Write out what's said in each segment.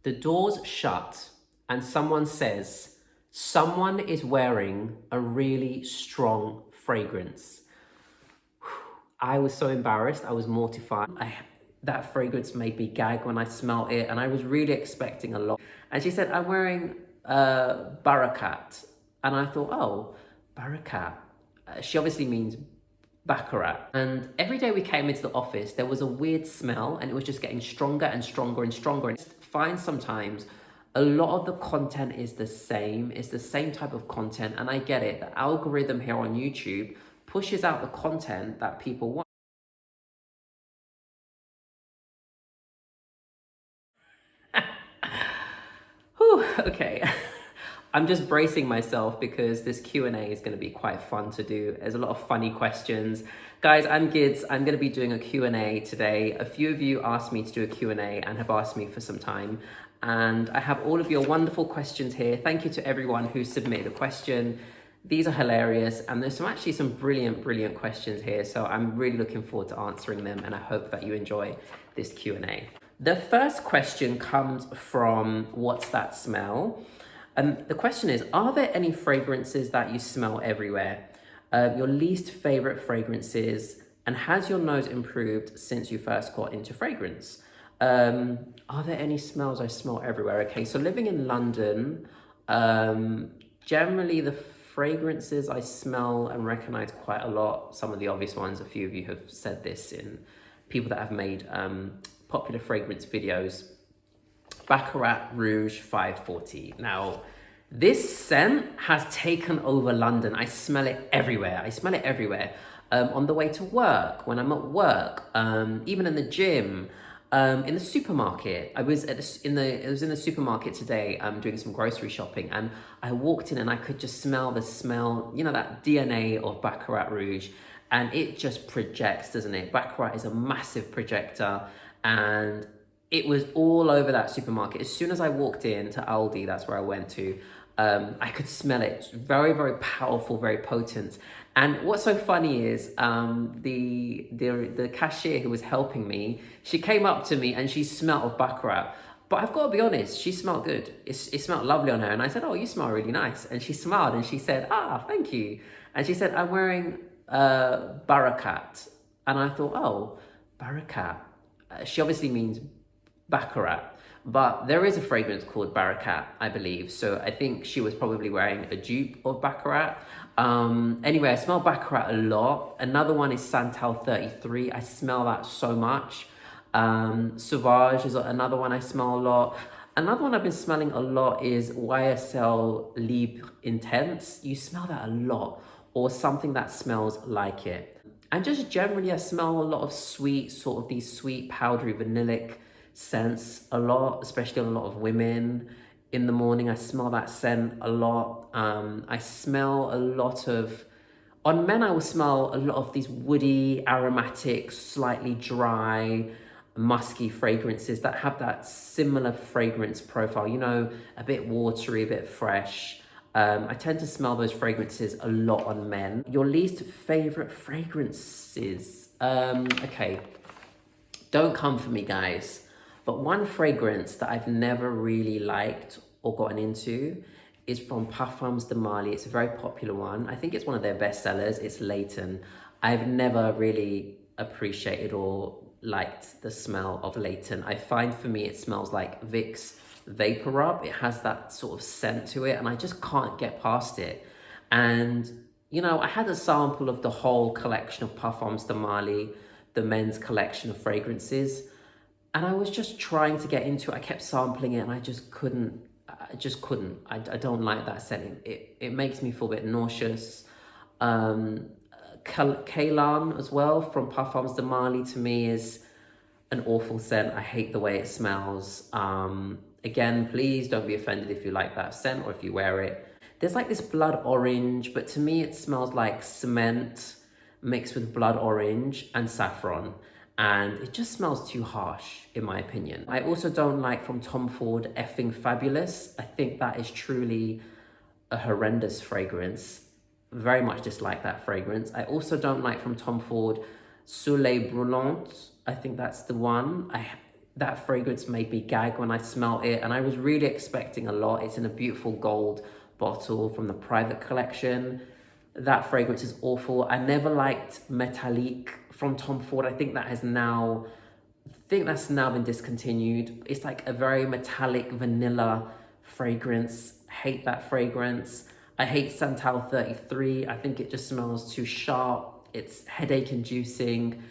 The door's shut and someone says, someone is wearing a really strong fragrance. I was so embarrassed. I was mortified. That fragrance made me gag when I smelled it, and I was really expecting a lot. And she said, I'm wearing Barakat. And I thought, oh, Barakat. She obviously means Baccarat. And every day we came into the office, there was a weird smell, and it was just getting stronger and stronger and stronger. And I find sometimes a lot of the content is the same. It's the same type of content. And I get it. The algorithm here on YouTube pushes out the content that people want. Whew, okay. I'm just bracing myself because this Q&A is going to be quite fun to do. There's a lot of funny questions. Guys, I'm Gids. I'm going to be doing a Q&A today. A few of you asked me to do a Q&A and have asked me for some time. And I have all of your wonderful questions here. Thank you to everyone who submitted a question. These are hilarious. And there's actually some brilliant, brilliant questions here. So I'm really looking forward to answering them. And I hope that you enjoy this Q&A. The first question comes from What's That Smell? The question is, are there any fragrances that you smell everywhere? Your least favorite fragrances, and has your nose improved since you first got into fragrance? Are there any smells I smell everywhere? Okay, so living in London, generally the fragrances I smell and recognize quite a lot. Some of the obvious ones, a few of you have said this in people that have made popular fragrance videos. Baccarat Rouge 540. Now, this scent has taken over London. I smell it everywhere. On the way to work, when I'm at work, even in the gym, in the supermarket. I was in the supermarket today, doing some grocery shopping, and I walked in and I could just smell the smell, you know, that DNA of Baccarat Rouge, and it just projects, doesn't it? Baccarat is a massive projector, and it was all over that supermarket. As soon as I walked in to Aldi, that's where I went to, I could smell it. It's very, very powerful, very potent. And what's so funny is the cashier who was helping me, she came up to me and she smelled of Baccarat. But I've got to be honest, she smelled good. It smelled lovely on her. And I said, oh, you smell really nice. And she smiled and she said, ah, thank you. And she said, I'm wearing Barakat. And I thought, oh, Barakat. She obviously means Baccarat, but there is a fragrance called Barakat, I believe. So I think she was probably wearing a dupe of Baccarat. Anyway, I smell Baccarat a lot. Another one is Santal 33. I smell that so much. Sauvage is another one I smell a lot. Another one I've been smelling a lot is YSL Libre Intense. You smell that a lot, or something that smells like it. And just generally, I smell a lot of sweet, sort of these sweet, powdery, vanillic scents a lot, especially on a lot of women. In the morning, I smell that scent a lot. I smell a lot of, on men, I will smell a lot of these woody, aromatic, slightly dry, musky fragrances that have that similar fragrance profile, you know, a bit watery, a bit fresh. I tend to smell those fragrances a lot on men. Your least favorite fragrances? Okay, don't come for me, guys. But one fragrance that I've never really liked or gotten into is from Parfums de Marly. It's a very popular one. I think it's one of their best sellers. It's Leighton. I've never really appreciated or liked the smell of Leighton. I find for me it smells like Vicks Vapor Rub. It has that sort of scent to it and I just can't get past it. And, you know, I had a sample of the whole collection of Parfums de Marly, the men's collection of fragrances. And I was just trying to get into it. I kept sampling it and I just couldn't. I don't like that scent. It makes me feel a bit nauseous. Kailan as well from Parfums de Marly to me is an awful scent. I hate the way it smells. Again, please don't be offended if you like that scent or if you wear it. There's like this blood orange, but to me it smells like cement mixed with blood orange and saffron. And it just smells too harsh, in my opinion. I also don't like from Tom Ford Effing Fabulous. I think that is truly a horrendous fragrance. Very much dislike that fragrance. I also don't like from Tom Ford Soleil Brûlant. I think that's the one. that fragrance made me gag when I smelled it, and I was really expecting a lot. It's in a beautiful gold bottle from the private collection. That fragrance is awful. I never liked Metallique from Tom Ford. I think that's now been discontinued. It's like a very metallic vanilla fragrance. Hate that fragrance. I hate Santal 33. I think it just smells too sharp. It's headache inducing.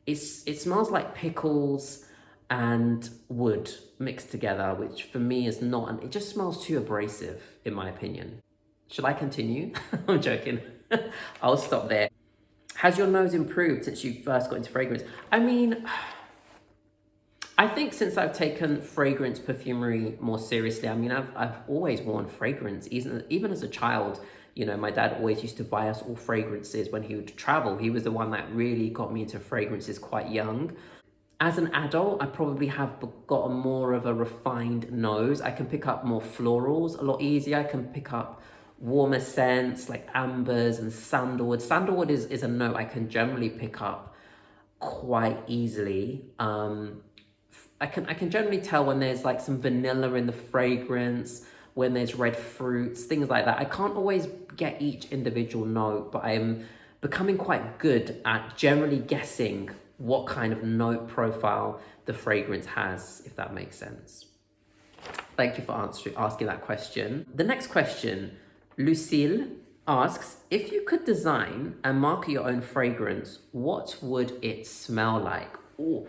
It smells like pickles and wood mixed together, which for me is not, it just smells too abrasive in my opinion. Should I continue? I'm joking. I'll stop there. Has your nose improved since you first got into fragrance? I mean, I think since I've taken fragrance perfumery more seriously, I mean, I've always worn fragrance, even as a child. You know, my dad always used to buy us all fragrances when he would travel. He was the one that really got me into fragrances quite young. As an adult, I probably have gotten more of a refined nose. I can pick up more florals a lot easier. I can pick up warmer scents like ambers and sandalwood. Sandalwood is a note I can generally pick up quite easily. I can generally tell when there's like some vanilla in the fragrance, when there's red fruits, things like that. I can't always get each individual note, but I'm becoming quite good at generally guessing what kind of note profile the fragrance has, if that makes sense. Thank you for asking that question. The next question, Lucille asks, if you could design and market your own fragrance, what would it smell like? Ooh,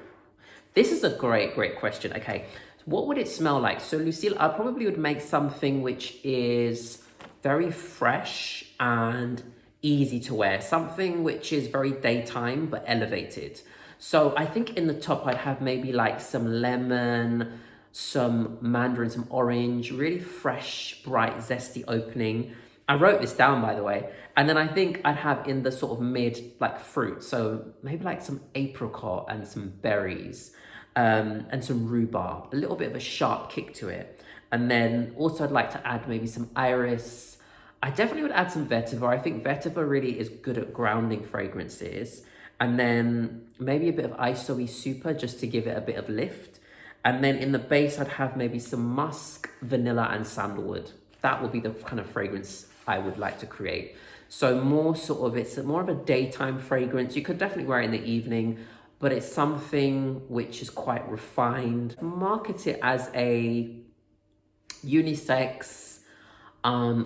this is a great question. Okay, what would it smell like? So Lucille, I probably would make something which is very fresh and easy to wear, something which is very daytime but elevated. So I think in the top I'd have maybe like some lemon, some mandarin, some orange, really fresh, bright, zesty opening. I wrote this down, by the way. And then I think I'd have in the sort of mid, like fruit. So maybe like some apricot and some berries, and some rhubarb, a little bit of a sharp kick to it. And then also I'd like to add maybe some iris. I definitely would add some vetiver. I think vetiver really is good at grounding fragrances. And then maybe a bit of isoe super just to give it a bit of lift. And then in the base, I'd have maybe some musk, vanilla, and sandalwood. That would be the kind of fragrance I would like to create. So it's more of a daytime fragrance. You could definitely wear it in the evening, but it's something which is quite refined. Market it as a unisex,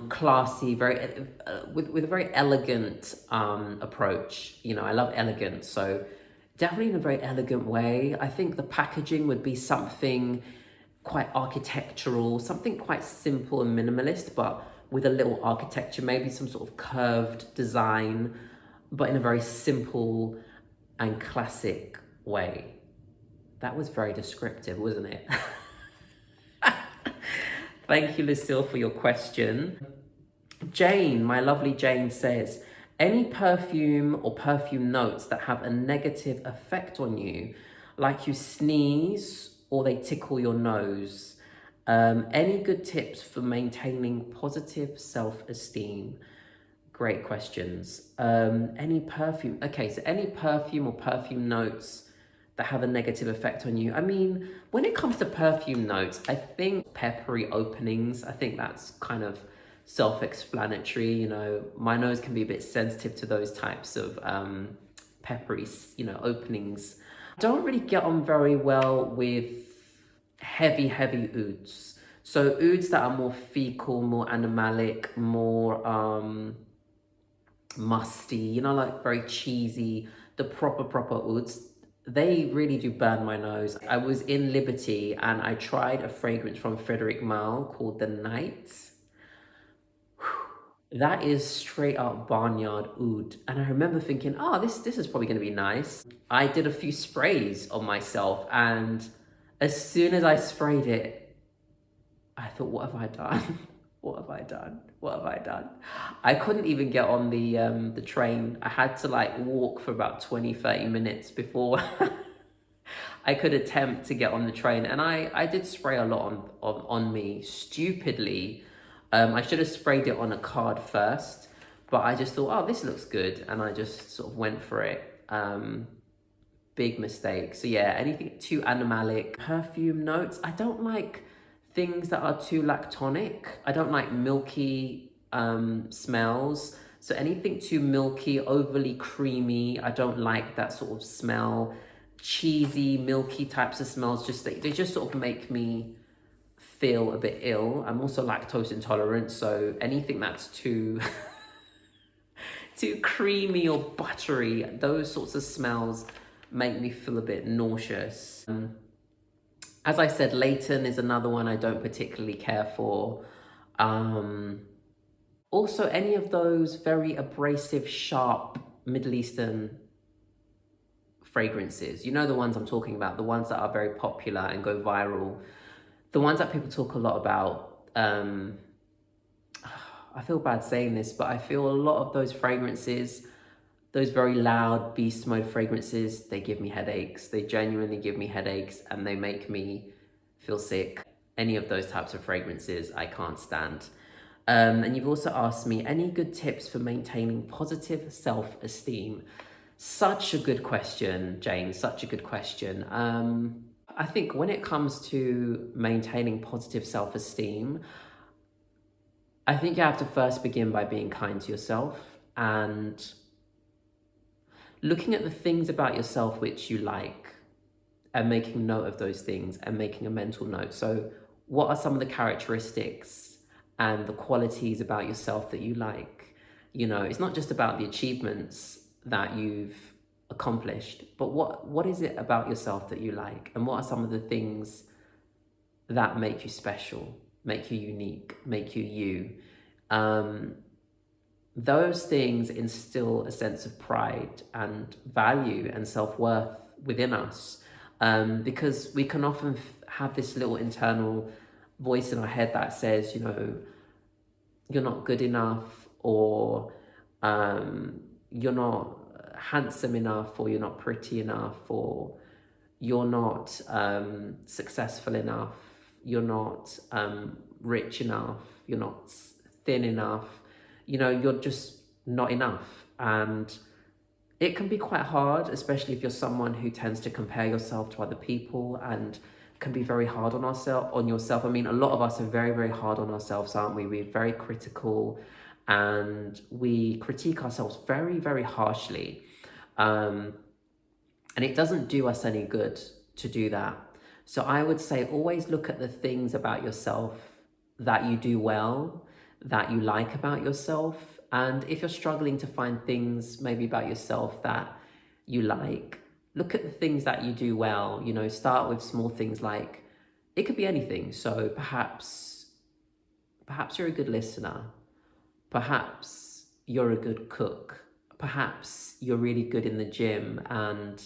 classy, very with a very elegant approach. You know, I love elegance, so definitely in a very elegant way. I think the packaging would be something quite architectural, something quite simple and minimalist, but with a little architecture, maybe some sort of curved design, but in a very simple and classic way. That was very descriptive, wasn't it? Thank you, Lucille, for your question. Jane, my lovely Jane says, any perfume or perfume notes that have a negative effect on you, like you sneeze or they tickle your nose? Any good tips for maintaining positive self-esteem? Great questions. Any perfume? Okay, so any perfume or perfume notes that have a negative effect on you. I mean, when it comes to perfume notes, I think peppery openings, I think that's kind of self-explanatory. You know, my nose can be a bit sensitive to those types of peppery, openings. I don't really get on very well with heavy ouds. So ouds that are more fecal, more animalic, more musty, like very cheesy, the proper ouds, they really do burn my nose. I was in Liberty and I tried a fragrance from Frederic Malle called The Night. That is straight up barnyard oud. And I remember thinking, oh, this is probably gonna be nice. I did a few sprays on myself, and as soon as I sprayed it, I thought, what have I done? What have I done? What have I done? I couldn't even get on the train. I had to walk for about 20-30 minutes before I could attempt to get on the train. And I did spray a lot on me, stupidly. I should have sprayed it on a card first, but I just thought, oh, this looks good. And I just sort of went for it. big mistake. So yeah, anything too animalic. Perfume notes, I don't like things that are too lactonic. I don't like milky smells. So anything too milky, overly creamy, I don't like that sort of smell. Cheesy, milky types of smells, just they just sort of make me feel a bit ill. I'm also lactose intolerant, so anything that's too too creamy or buttery, those sorts of smells make me feel a bit nauseous. As I said, Leighton is another one I don't particularly care for. Also, any of those very abrasive, sharp Middle Eastern fragrances, you know the ones I'm talking about, the ones that are very popular and go viral, the ones that people talk a lot about. I feel bad saying this, but I feel a lot of those fragrances, those very loud beast mode fragrances, they give me headaches. They genuinely give me headaches and they make me feel sick. Any of those types of fragrances I can't stand. And you've also asked me, any good tips for maintaining positive self-esteem? Such a good question, Jane, such a good question. I think when it comes to maintaining positive self-esteem, I think you have to first begin by being kind to yourself and looking at the things about yourself which you like and making note of those things and making a mental note. So what are some of the characteristics and the qualities about yourself that you like? You know, it's not just about the achievements that you've accomplished, but what is it about yourself that you like? And what are some of the things that make you special, make you unique, make you you? Those things instill a sense of pride and value and self-worth within us, because we can often have this little internal voice in our head that says, you know, you're not good enough, or you're not handsome enough, or you're not pretty enough, or you're not successful enough, you're not rich enough, you're not thin enough, you know, you're just not enough. And it can be quite hard, especially if you're someone who tends to compare yourself to other people and can be very hard on yourself. I mean, a lot of us are very, very hard on ourselves, aren't we? We're very critical and we critique ourselves very, very harshly. And it doesn't do us any good to do that. So I would say always look at the things about yourself that you do well, that you like about yourself. And if you're struggling to find things maybe about yourself that you like, look at the things that you do well. You know, start with small things, like it could be anything. So perhaps you're a good listener. Perhaps you're a good cook. Perhaps you're really good in the gym and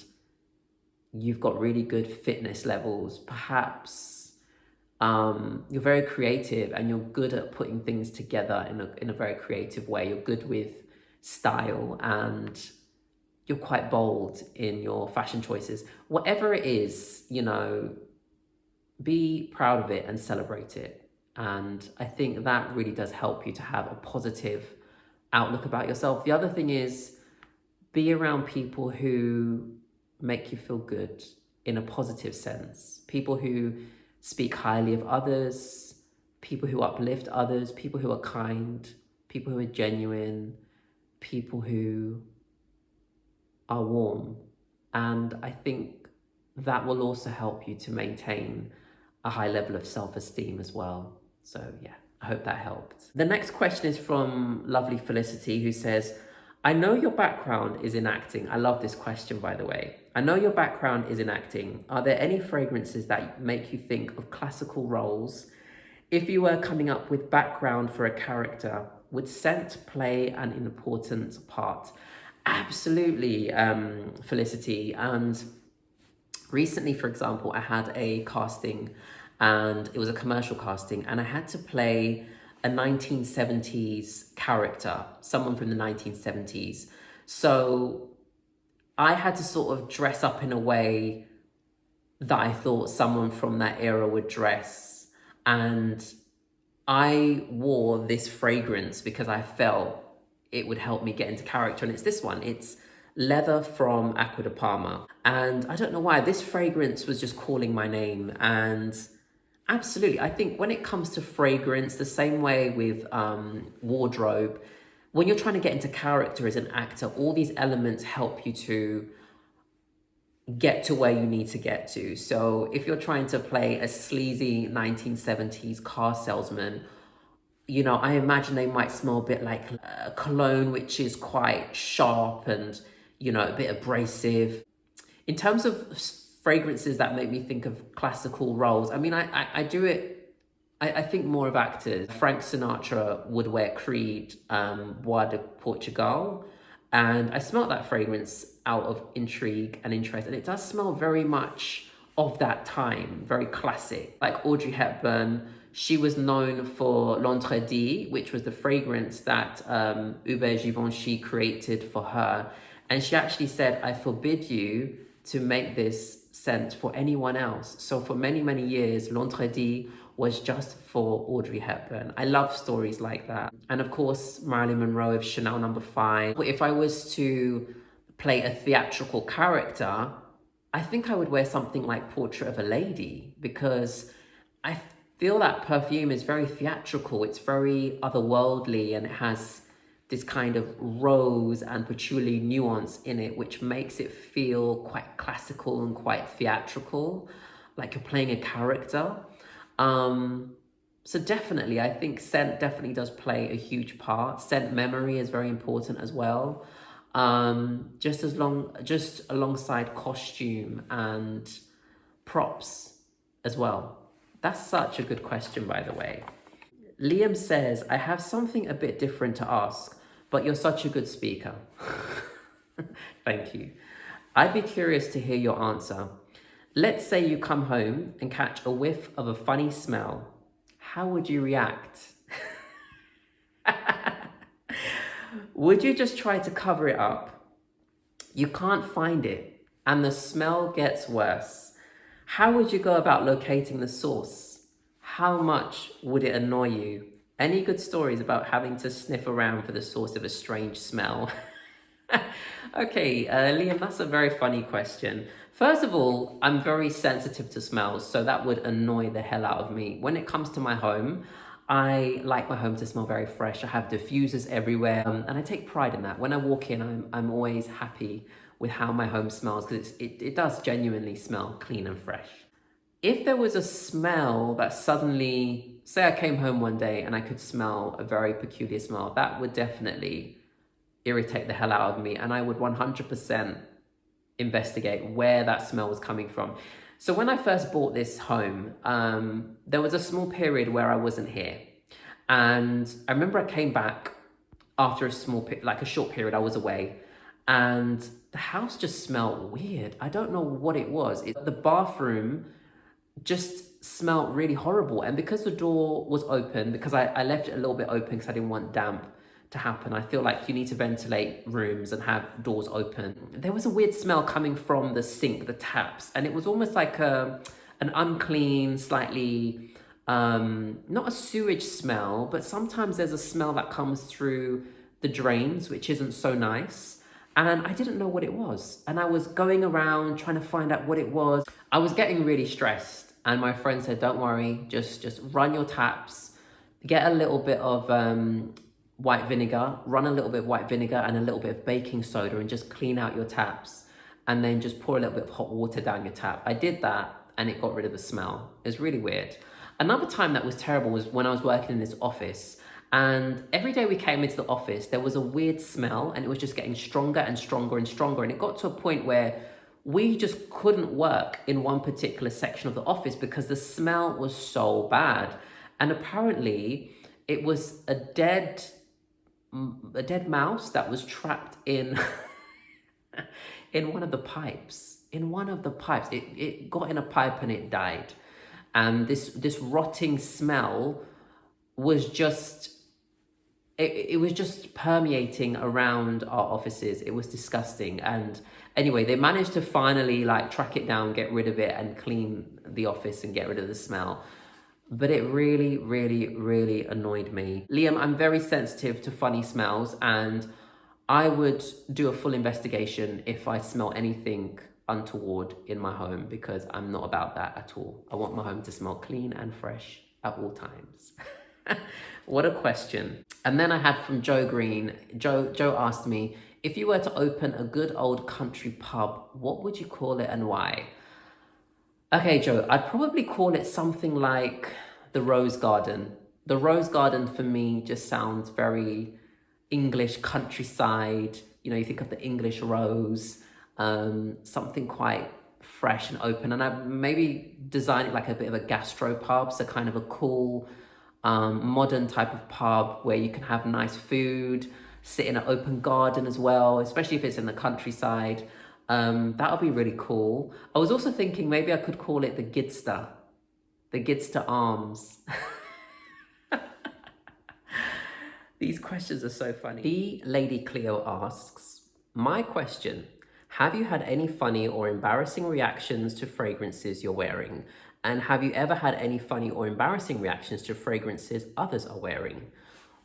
you've got really good fitness levels. Perhaps you're very creative and you're good at putting things together in a very creative way. You're good with style and you're quite bold in your fashion choices. Whatever it is, you know, be proud of it and celebrate it. And I think that really does help you to have a positive outlook about yourself. The other thing is, be around people who make you feel good in a positive sense. People who speak highly of others, people who uplift others, people who are kind, people who are genuine, people who are warm. And I think that will also help you to maintain a high level of self-esteem as well. So yeah, I hope that helped. The next question is from lovely Felicity, who says, I know your background is in acting. I love this question, by the way. I know your background is in acting. Are there any fragrances that make you think of classical roles? If you were coming up with background for a character, would scent play an important part? Absolutely, Felicity. And recently, for example, I had a casting and it was a commercial casting and I had to play a 1970s character, someone from the 1970s. So I had to sort of dress up in a way that I thought someone from that era would dress. And I wore this fragrance because I felt it would help me get into character. And it's this one. It's Leather from Acqua di Parma. And I don't know why, this fragrance was just calling my name. And absolutely, I think when it comes to fragrance, the same way with wardrobe, when you're trying to get into character as an actor, all these elements help you to get to where you need to get to. So if you're trying to play a sleazy 1970s car salesman, you know, I imagine they might smell a bit like a cologne, which is quite sharp and, you know, a bit abrasive. In terms of fragrances that make me think of classical roles, I mean, I do it, I think more of actors. Frank Sinatra would wear Creed, Bois de Portugal, and I smelled that fragrance out of intrigue and interest, and it does smell very much of that time, very classic. Like Audrey Hepburn, she was known for L'Entredit, which was the fragrance that Hubert Givenchy created for her. And she actually said, I forbid you to make this scent for anyone else. So for many, many years, L'Entredit was just for Audrey Hepburn. I love stories like that. And of course, Marilyn Monroe of Chanel No. 5. If I was to play a theatrical character, I think I would wear something like Portrait of a Lady, because I feel that perfume is very theatrical. It's very otherworldly, and it has this kind of rose and patchouli nuance in it, which makes it feel quite classical and quite theatrical, like you're playing a character. So definitely, I think scent definitely does play a huge part. Scent memory is very important as well. Just alongside costume and props as well. That's such a good question, by the way. Liam says, I have something a bit different to ask, but you're such a good speaker. Thank you. I'd be curious to hear your answer. Let's say you come home and catch a whiff of a funny smell. How would you react? Would you just try to cover it up? You can't find it, and the smell gets worse. How would you go about locating the source? How much would it annoy you? Any good stories about having to sniff around for the source of a strange smell? Okay, Liam, that's a very funny question. First of all, I'm very sensitive to smells, so that would annoy the hell out of me. When it comes to my home, I like my home to smell very fresh. I have diffusers everywhere, and I take pride in that. When I walk in, I'm always happy with how my home smells, because it does genuinely smell clean and fresh. If there was a smell that suddenly, say I came home one day and I could smell a very peculiar smell, that would definitely irritate the hell out of me, and I would 100% investigate where that smell was coming from. So when I first bought this home, there was a small period where I wasn't here. And I remember I came back after a short period I was away, and the house just smelled weird. I don't know what it was. The bathroom just smelled really horrible. And because the door was open, because I left it a little bit open because I didn't want damp to happen. I feel like you need to ventilate rooms and have doors open. There was a weird smell coming from the sink, the taps, and it was almost like an unclean, slightly, not a sewage smell, but sometimes there's a smell that comes through the drains, which isn't so nice. And I didn't know what it was. And I was going around trying to find out what it was. I was getting really stressed. And my friend said, don't worry, just run your taps, get a little bit of white vinegar, run a little bit of white vinegar and a little bit of baking soda, and just clean out your taps, and then just pour a little bit of hot water down your tap. I did that and it got rid of the smell. It was really weird. Another time that was terrible was when I was working in this office, and every day we came into the office, there was a weird smell, and it was just getting stronger and stronger and stronger. And it got to a point where we just couldn't work in one particular section of the office because the smell was so bad. And apparently it was a dead mouse that was trapped in in one of the pipes. It got in a pipe and it died. And this rotting smell was just it was just permeating around our offices. It was disgusting. And anyway, they managed to finally track it down, get rid of it, and clean the office and get rid of the smell. But it really, really, really annoyed me. Liam, I'm very sensitive to funny smells, and I would do a full investigation if I smell anything untoward in my home, because I'm not about that at all. I want my home to smell clean and fresh at all times. What a question. And then I had from Joe Green. Joe asked me, if you were to open a good old country pub, what would you call it and why? Okay, Joe, I'd probably call it something like the Rose Garden. The Rose Garden for me just sounds very English countryside. You know, you think of the English rose, something quite fresh and open. And I maybe design it like a bit of a gastro pub, so kind of a cool, modern type of pub where you can have nice food, sit in an open garden as well, especially if it's in the countryside. That would be really cool. I was also thinking maybe I could call it the Gidster Arms. These questions are so funny. The Lady Cleo asks, my question, have you had any funny or embarrassing reactions to fragrances you're wearing? And have you ever had any funny or embarrassing reactions to fragrances others are wearing?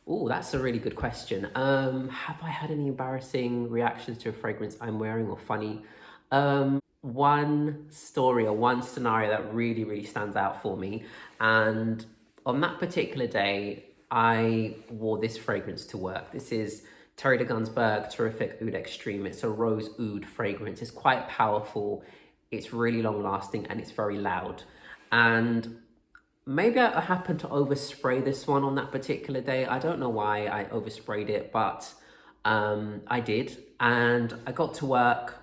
Oh, that's a really good question. Have I had any embarrassing reactions to a fragrance I'm wearing or funny? One story or one scenario that really, really stands out for me. And on that particular day, I wore this fragrance to work. This is Terry de Gunsberg Terrific Oud Extreme. It's a rose oud fragrance. It's quite powerful. It's really long lasting and it's very loud. And maybe I happened to overspray this one on that particular day. I don't know why I oversprayed it, but I did. And I got to work,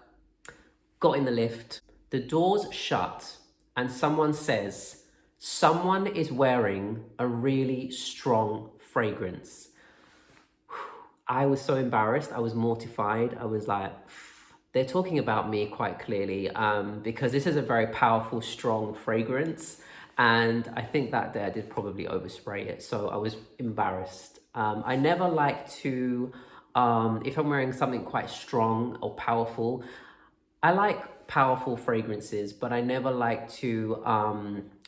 got in the lift, the doors shut, and someone says, someone is wearing a really strong fragrance. I was so embarrassed. I was mortified. I was like, they're talking about me quite clearly, because this is a very powerful, strong fragrance. And I think that day I did probably overspray it. So I was embarrassed. I never like to, if I'm wearing something quite strong or powerful, I like powerful fragrances, but I never like to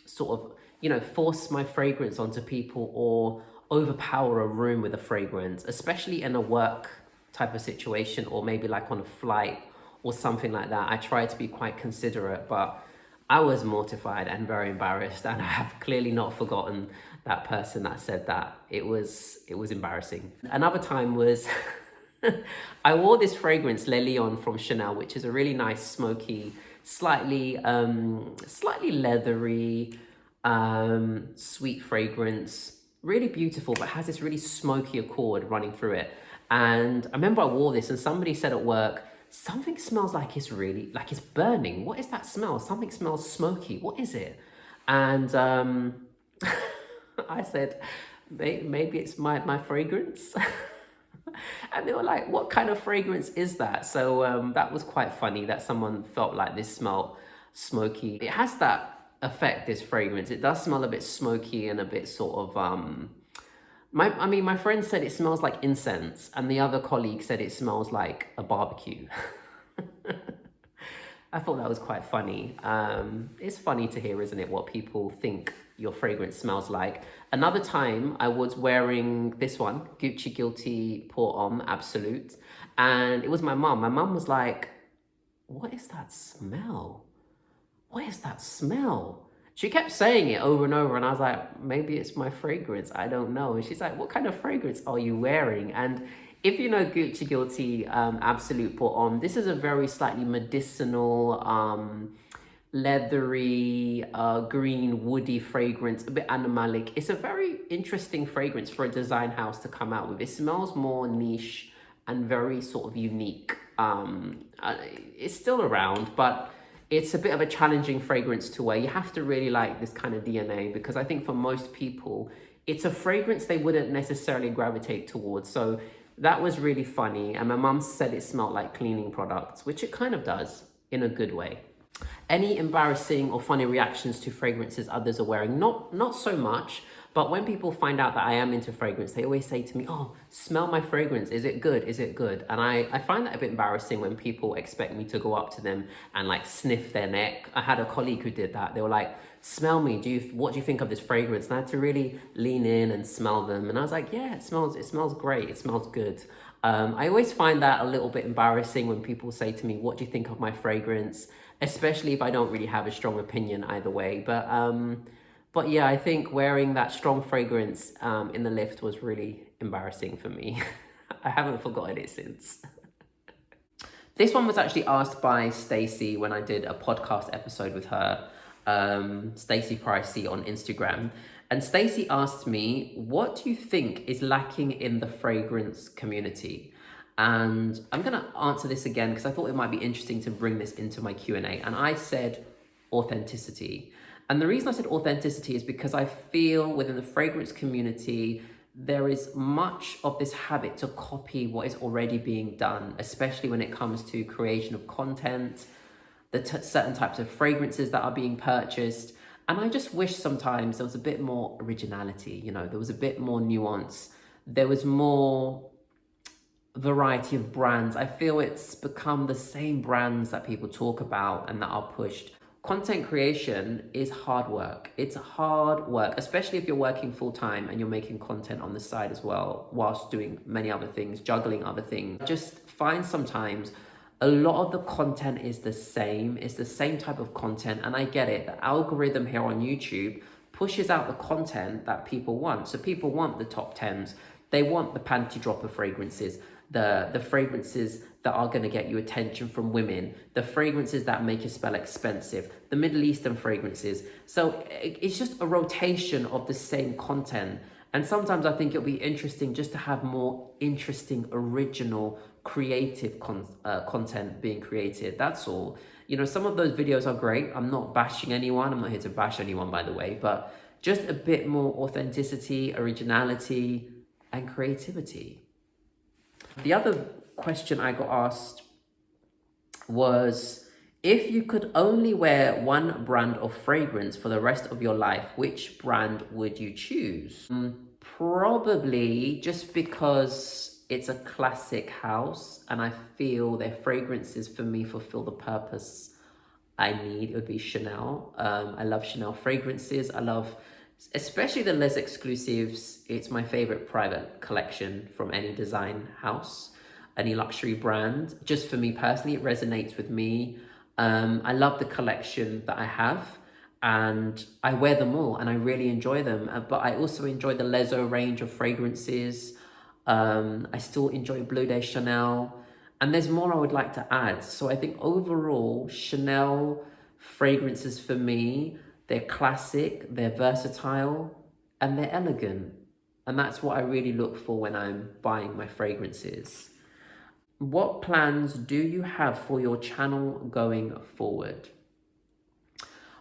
sort of, you know, force my fragrance onto people or overpower a room with a fragrance, especially in a work type of situation or maybe like on a flight or something like that. I try to be quite considerate, but I was mortified and very embarrassed, and I have clearly not forgotten that person that said that. It was embarrassing. Another time was I wore this fragrance Le Lion from Chanel, which is a really nice smoky, slightly leathery, sweet fragrance, really beautiful, but has this really smoky accord running through it. And I remember I wore this and somebody said at work, something smells like it's really, like it's burning. What is that smell? Something smells smoky. What is it? And I said, maybe it's my fragrance. And they were like, what kind of fragrance is that? So that was quite funny that someone felt like this smelled smoky. It has that effect, this fragrance. It does smell a bit smoky and a bit sort of, my friend said it smells like incense, and the other colleague said it smells like a barbecue. I thought that was quite funny. It's funny to hear, isn't it, what people think your fragrance smells like. Another time I was wearing this one, Gucci Guilty Pour Homme Absolute, and it was my mum. My mum was like, what is that smell? What is that smell? She kept saying it over and over, and I was like, maybe it's my fragrance, I don't know. And she's like, what kind of fragrance are you wearing? And if you know Gucci Guilty Absolute Pour Homme, this is a very slightly medicinal, leathery, green, woody fragrance, a bit animalic. It's a very interesting fragrance for a design house to come out with. It smells more niche and very sort of unique. It's still around, but it's a bit of a challenging fragrance to wear. You have to really like this kind of DNA, because I think for most people, it's a fragrance they wouldn't necessarily gravitate towards. So that was really funny. And my mum said it smelled like cleaning products, which it kind of does in a good way. Any embarrassing or funny reactions to fragrances others are wearing? Not so much, but when people find out that I am into fragrance, they always say to me, oh, smell my fragrance. Is it good? Is it good? And I find that a bit embarrassing when people expect me to go up to them and like sniff their neck. I had a colleague who did that. They were like, smell me. What do you think of this fragrance? And I had to really lean in and smell them. And I was like, yeah, it smells great. It smells good. I always find that a little bit embarrassing when people say to me, what do you think of my fragrance? Especially if I don't really have a strong opinion either way. But yeah, I think wearing that strong fragrance in the lift was really embarrassing for me. I haven't forgotten it since. This one was actually asked by Stacey when I did a podcast episode with her, Stacey Pricey on Instagram. And Stacey asked me, what do you think is lacking in the fragrance community? And I'm going to answer this again because I thought it might be interesting to bring this into my Q&A. And I said authenticity. And the reason I said authenticity is because I feel within the fragrance community, there is much of this habit to copy what is already being done, especially when it comes to creation of content, the certain types of fragrances that are being purchased. And I just wish sometimes there was a bit more originality, you know, there was a bit more nuance, there was more variety of brands. I feel it's become the same brands that people talk about and that are pushed. Content creation is hard work. It's hard work, especially if you're working full time and you're making content on the side as well, whilst doing many other things, juggling other things. Just find sometimes a lot of the content is the same. It's the same type of content. And I get it. The algorithm here on YouTube pushes out the content that people want. So people want the top 10s. They want the panty dropper fragrances, the fragrances that are going to get you attention from women, the fragrances that make you smell expensive, the Middle Eastern fragrances. So it's just a rotation of the same content. And sometimes I think it'll be interesting just to have more interesting, original, creative content being created. That's all. You know, some of those videos are great. I'm not bashing anyone. I'm not here to bash anyone, by the way, but just a bit more authenticity, originality, and creativity. The other question I got asked was, if you could only wear one brand of fragrance for the rest of your life, which brand would you choose? Probably just because it's a classic house and I feel their fragrances for me fulfill the purpose I need. It would be Chanel. I love Chanel fragrances. I love especially the Les Exclusives. It's my favorite private collection from any design house, any luxury brand. Just for me personally, it resonates with me. I love the collection that I have and I wear them all and I really enjoy them. But I also enjoy the Lezo range of fragrances. I still enjoy Bleu de Chanel. And there's more I would like to add. So I think overall, Chanel fragrances for me, they're classic, they're versatile, and they're elegant. And that's what I really look for when I'm buying my fragrances. What plans do you have for your channel going forward?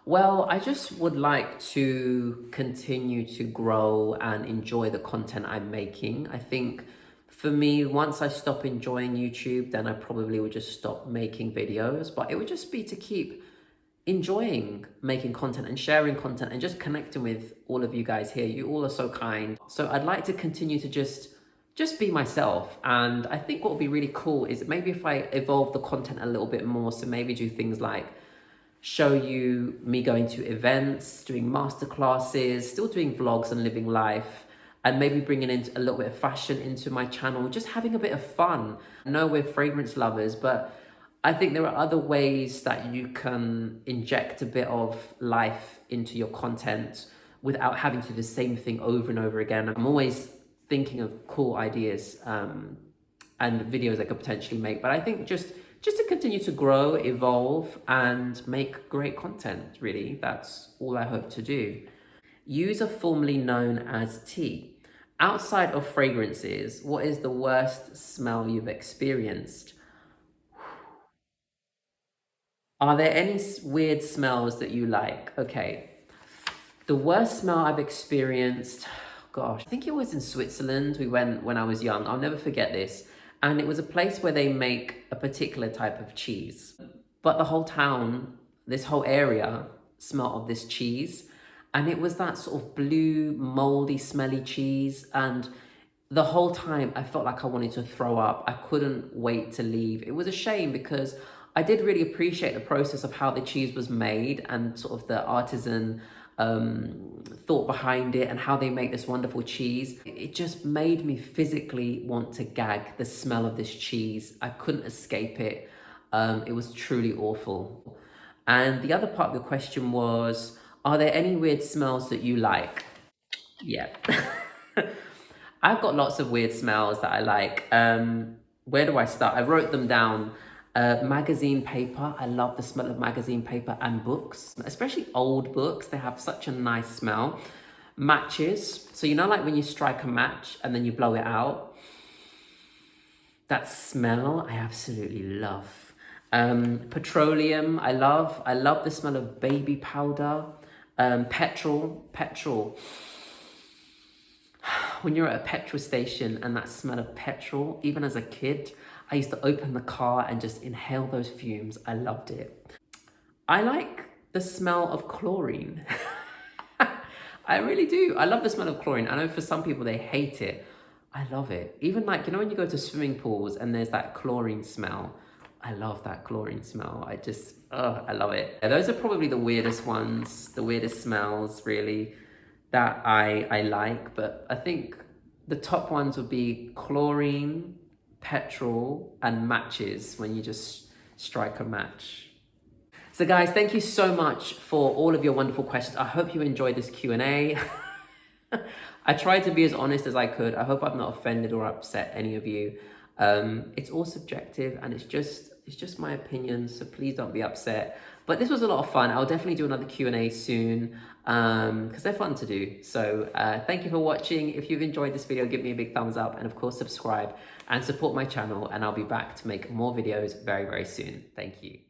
Well, I just would like to continue to grow and enjoy the content I'm making. I think for me, once I stop enjoying YouTube, then I probably would just stop making videos, but it would just be to keep enjoying making content and sharing content and just connecting with all of you guys here. You all are so kind. So I'd like to continue to just be myself. And I think what would be really cool is maybe if I evolve the content a little bit more, so maybe do things like show you me going to events, doing masterclasses, still doing vlogs and living life, and maybe bringing in a little bit of fashion into my channel, just having a bit of fun. I know we're fragrance lovers, but I think there are other ways that you can inject a bit of life into your content without having to do the same thing over and over again. I'm always thinking of cool ideas and videos I could potentially make, but I think just to continue to grow, evolve, and make great content, really. That's all I hope to do. User formerly known as T. Outside of fragrances, what is the worst smell you've experienced? Are there any weird smells that you like? Okay. The worst smell I've experienced, gosh, I think it was in Switzerland. We went when I was young. I'll never forget this. And it was a place where they make a particular type of cheese. But the whole town, this whole area, smelled of this cheese. And it was that sort of blue, moldy, smelly cheese. And the whole time I felt like I wanted to throw up. I couldn't wait to leave. It was a shame because I did really appreciate the process of how the cheese was made and sort of the artisan thought behind it and how they make this wonderful cheese. It just made me physically want to gag, the smell of this cheese. I couldn't escape it. It was truly awful. And the other part of the question was, are there any weird smells that you like? Yeah. I've got lots of weird smells that I like. Where do I start? I wrote them down. Magazine paper. I love the smell of magazine paper and books, especially old books. They have such a nice smell. Matches. So, you know, like when you strike a match and then you blow it out? That smell I absolutely love. Petroleum, I love. I love the smell of baby powder. Petrol. When you're at a petrol station and that smell of petrol, even as a kid, I used to open the car and just inhale those fumes. I loved it. I like the smell of chlorine. I really do. I love the smell of chlorine. I know for some people they hate it. I love it. Even like, you know, when you go to swimming pools and there's that chlorine smell, I love that chlorine smell. I love it. Yeah, those are probably the weirdest ones, the weirdest smells really that I like. But I think the top ones would be chlorine, petrol, and matches when you just strike a match. So guys, thank you so much for all of your wonderful questions. I hope you enjoyed this Q&A. I tried to be as honest as I could. I hope I've not offended or upset any of you. It's all subjective and it's just my opinion, so please don't be upset. But this was a lot of fun. I'll definitely do another Q&A soon because they're fun to do. So thank you for watching. If you've enjoyed this video, give me a big thumbs up and of course subscribe and support my channel, and I'll be back to make more videos very, very soon. Thank you.